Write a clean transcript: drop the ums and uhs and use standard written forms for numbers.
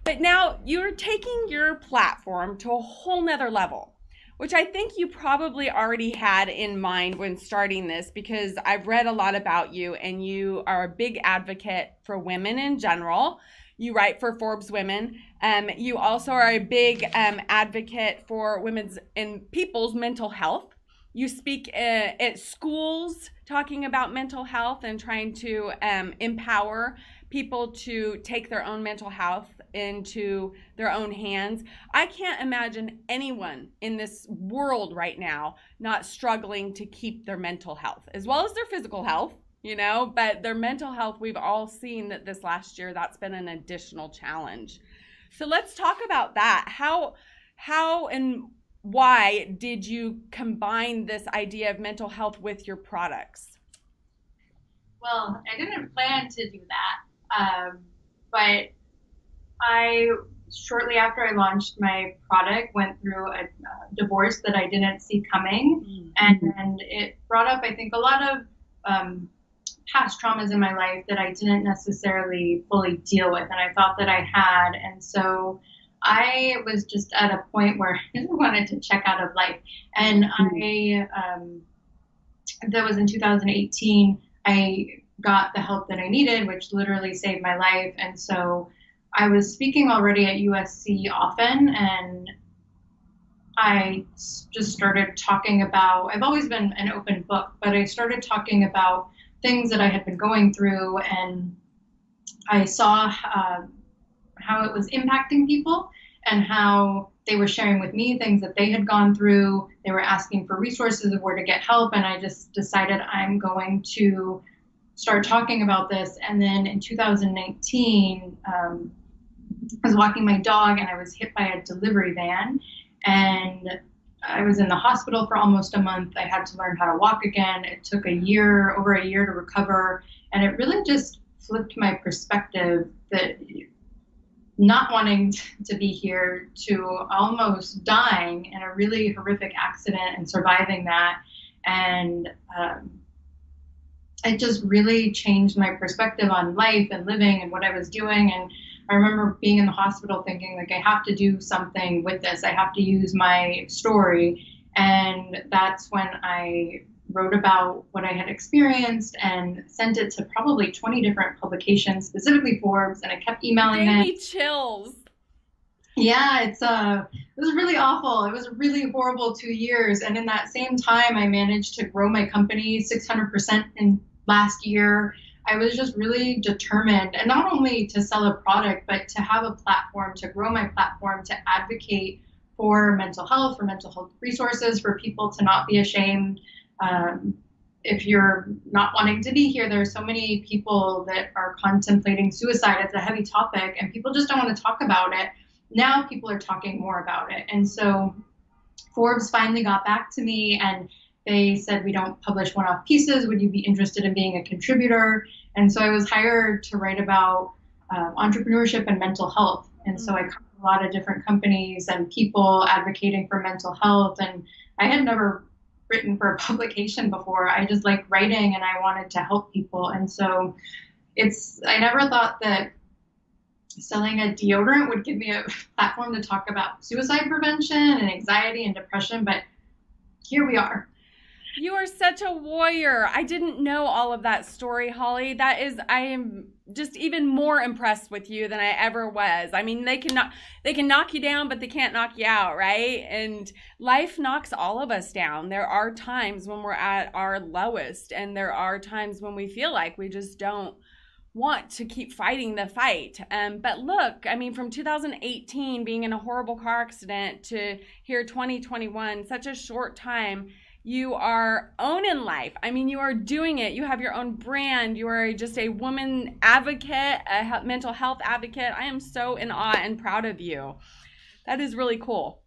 But now you're taking your platform to a whole nother level, which I think you probably already had in mind when starting this, because I've read a lot about you and you are a big advocate for women in general. You write for Forbes Women. You also are a big advocate for women's and people's mental health. You speak at schools talking about mental health and trying to empower people to take their own mental health into their own hands. I can't imagine anyone in this world right now not struggling to keep their mental health as well as their physical health, but their mental health, we've all seen that this last year, that's been an additional challenge. So let's talk about that. How and why did you combine this idea of mental health with your products? Well, I didn't plan to do that, but I shortly after I launched my product went through a divorce that I didn't see coming, and it brought up, I think, a lot of past traumas in my life that I didn't necessarily fully deal with, and I thought that I had, and so I was just at a point where I just wanted to check out of life, and that was in 2018. I got the help that I needed, which literally saved my life. And so I was speaking already at USC often, and I just started talking about, I've always been an open book, but I started talking about things that I had been going through, and I saw how it was impacting people and how they were sharing with me things that they had gone through. They were asking for resources of where to get help, and I just decided I'm going to start talking about this. And then in 2019, I was walking my dog and I was hit by a delivery van, and I was in the hospital for almost a month. I had to learn how to walk again. It took over a year to recover, and it really just flipped my perspective that not wanting to be here to almost dying in a really horrific accident and surviving that. And it just really changed my perspective on life and living and what I was doing. And I remember being in the hospital thinking, like, I have to do something with this. I have to use my story. And that's when I wrote about what I had experienced and sent it to probably 20 different publications, specifically Forbes, and I kept emailing them. Gave me chills. Yeah, it was really awful. It was a really horrible 2 years. And in that same time, I managed to grow my company 600% in last year. I was just really determined, and not only to sell a product, but to have a platform, to grow my platform, to advocate for mental health resources, for people to not be ashamed. If you're not wanting to be here, there are so many people that are contemplating suicide. It's a heavy topic and people just don't want to talk about it. Now people are talking more about it. And so Forbes finally got back to me and they said, we don't publish one-off pieces. Would you be interested in being a contributor? And so I was hired to write about entrepreneurship and mental health. And so I covered a lot of different companies and people advocating for mental health. And I had never written for a publication before. I just like writing and I wanted to help people. And so I never thought that selling a deodorant would give me a platform to talk about suicide prevention and anxiety and depression, but here we are. You are such a warrior. I didn't know all of that story, Holly. I am just even more impressed with you than I ever was. I mean, they can knock you down, but they can't knock you out, right? And life knocks all of us down. There are times when we're at our lowest, and there are times when we feel like we just don't want to keep fighting the fight. But look, I mean, from 2018 being in a horrible car accident to here 2021, such a short time, you are owning life. I mean, you are doing it. You have your own brand. You are just a woman advocate, a mental health advocate. I am so in awe and proud of you. That is really cool.